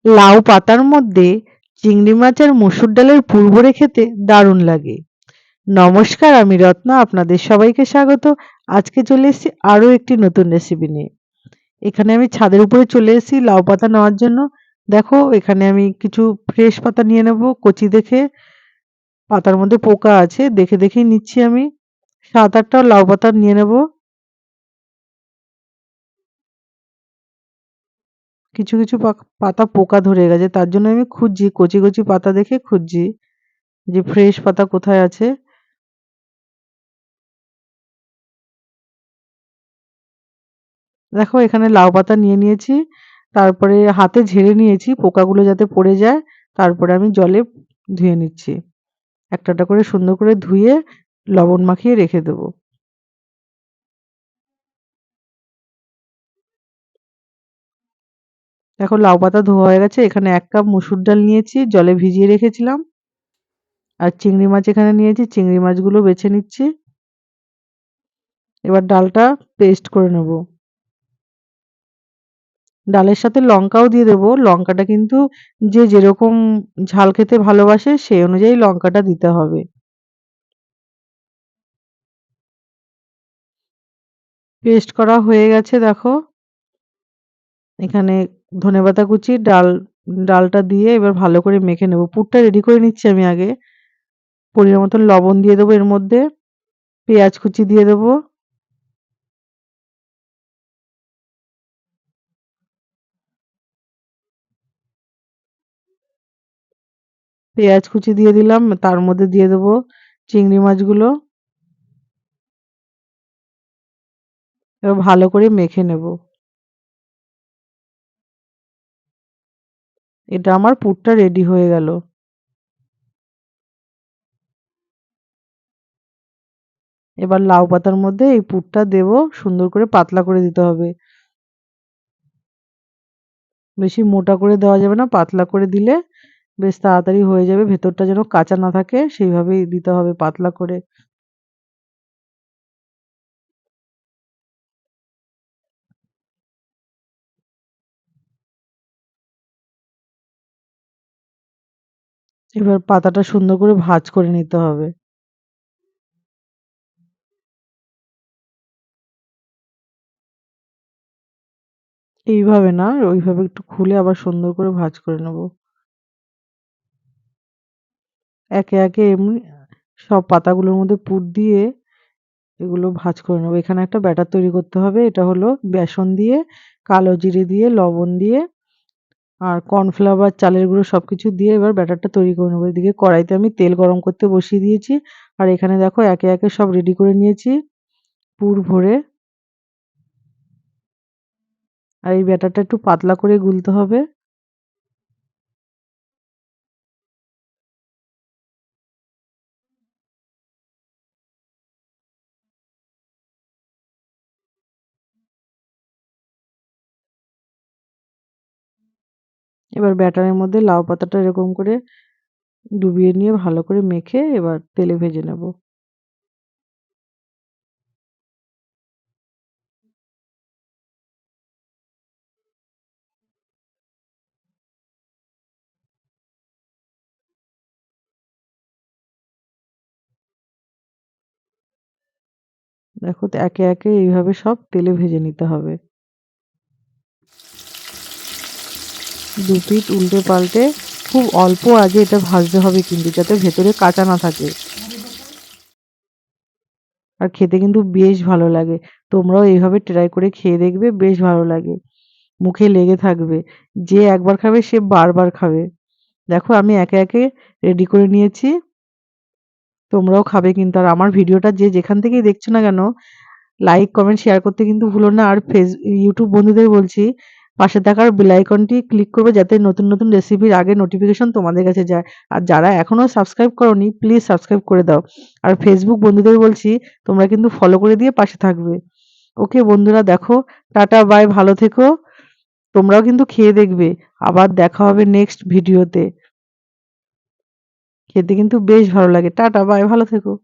লাউ পাতার মধ্যে চিংড়ি মাছ আর মসুর ডালের পুর ভরে খেতে দারুণ লাগে। নমস্কার, আমি রত্না, আপনাদের সবাইকে স্বাগত। আজকে চলে এসেছি আরো একটি নতুন রেসিপি নিয়ে। এখানে আমি ছাদের উপরে চলে এসেছি লাউ পাতা নেওয়ার জন্য। দেখো, এখানে আমি কিছু ফ্রেশ পাতা নিয়ে নেব কচি দেখে। পাতার মধ্যে পোকা আছে, দেখে দেখেই নিচ্ছি আমি। 7-8টা লাউ পাতা নিয়ে নেব। কিছু কিছু পাতা পোকা ধরে গেছে, তার জন্য আমি খুঁজছি, কচি কচি পাতা দেখে খুঁজছি যে ফ্রেশ পাতা কোথায় আছে। দেখো, এখানে লাউ পাতা নিয়ে নিয়েছি। তারপরে হাতে ঝেড়ে নিয়েছি পোকাগুলো যাতে পড়ে যায়। তারপরে আমি জলে ধুয়ে নিচ্ছি। একটা একটা করে সুন্দর করে ধুয়ে লবণ মাখিয়ে রেখে দেবো। দেখো, লাউ পাতা ধোয়া হয়ে গেছে। এখানে 1 কাপ মসুর ডাল নিয়েছি, জলে ভিজিয়ে রেখেছিলাম। আর চিংড়ি মাছ এখানে নিয়েছি, চিংড়ি মাছগুলো বেছে নিচ্ছি। এবার ডালটা পেস্ট করে নেব। ডালের সাথে লঙ্কাও দিয়ে দেবো। লঙ্কাটা কিন্তু যে যেরকম ঝাল খেতে ভালোবাসে সেই অনুযায়ী লঙ্কাটা দিতে হবে। পেস্ট করা হয়ে গেছে দেখো। এখানে ধনেপাতা কুচি, ডালটা দিয়ে এবার ভালো করে মেখে নেব। পুরটা রেডি করে নিচ্ছি আমি আগে। পরিমাণ মতন লবণ দিয়ে দেবো এর মধ্যে। পেঁয়াজ কুচি দিয়ে দেবো। পেঁয়াজ কুচি দিয়ে দিলাম। তার মধ্যে দিয়ে দেবো চিংড়ি মাছগুলো। এবার ভালো করে মেখে নেব। এটা আমার পুরটা রেডি হয়ে গেল। এবার লাউ পাতার মধ্যে এই পুরটা দেবো। সুন্দর করে পাতলা করে দিতে হবে। বেশি মোটা করে দেওয়া যাবে না, পাতলা করে দিলে বেশ তাড়াতাড়ি হয়ে যাবে। ভেতরটা যেন কাঁচা না থাকে সেইভাবেই দিতে হবে পাতলা করে। এবার পাতাটা সুন্দর করে ভাঁজ করে নিতে হবে। এইভাবে না, ওইভাবে একটু খুলে আবার সুন্দর করে ভাঁজ করে নেব। একে একে এমনি সব পাতাগুলোর মধ্যে পুর দিয়ে এগুলো ভাঁজ করে নেব। এখানে একটা ব্যাটার তৈরি করতে হবে। এটা হলো বেসন দিয়ে, কালো জিরে দিয়ে, লবণ দিয়ে আর কর্নফ্লাওয়ার, চালের গুঁড়ো সবকিছু দিয়ে এবার ব্যাটারটা তৈরি করে নেব। এদিকে কড়াইতে আমি তেল গরম করতে বসিয়ে দিয়েছি। আর এখানে দেখো একে একে সব রেডি করে নিয়েছি পুর ভরে। আর এই ব্যাটারটা একটু পাতলা করে গুলতে হবে। এবার ব্যাটারের মধ্যে লাউ পাতাটা এরকম করে ডুবিয়ে নিয়ে ভালো করে মেখে এবার তেলে ভেজে নেব। দেখো, তো একে একে এইভাবে সব তেলে ভেজে নিতে হবে। দু পিঠ উল্টে পাল্টে খুব অল্প আগে এটা ভাজতে হবে কিন্তু, যাতে ভেতরে কাঁচা না থাকে। আর খেতে কিন্তু বেশ ভালো লাগে। তোমরাও এইভাবে ট্রাই করে খেয়ে দেখবে, বেশ ভালো লাগে। মুখে লেগে থাকবে। যে একবার খাবে সে বারবার খাবে। দেখো, আমি একে একে রেডি করে নিয়েছি। তোমরাও খাবে কিন্তু। আর আমার ভিডিওটা যে যেখান থেকেই দেখছো না কেন, লাইক, কমেন্ট, শেয়ার করতে কিন্তু ভুলো না। আর ইউটিউব বন্ধুদের বলছি, পাশে থাকার বেল আইকনটি ক্লিক করবে যাতে নতুন নতুন রেসিপির আগে নোটিফিকেশন তোমাদের কাছে যায়। আর যারা এখনো সাবস্ক্রাইব করোনি প্লিজ সাবস্ক্রাইব করে দাও। আর ফেসবুক বন্ধুদের বলছি, তোমরা কিন্তু ফলো করে দিয়ে পাশে থাকবে। ওকে বন্ধুরা, দেখো, টাটা বাই, ভালো থেকো। তোমরাও কিন্তু খেয়ে দেখবে। আবার দেখা হবে নেক্সট ভিডিওতে। খেতে কিন্তু বেশ ভালো লাগে। টাটা বাই, ভালো থেকো।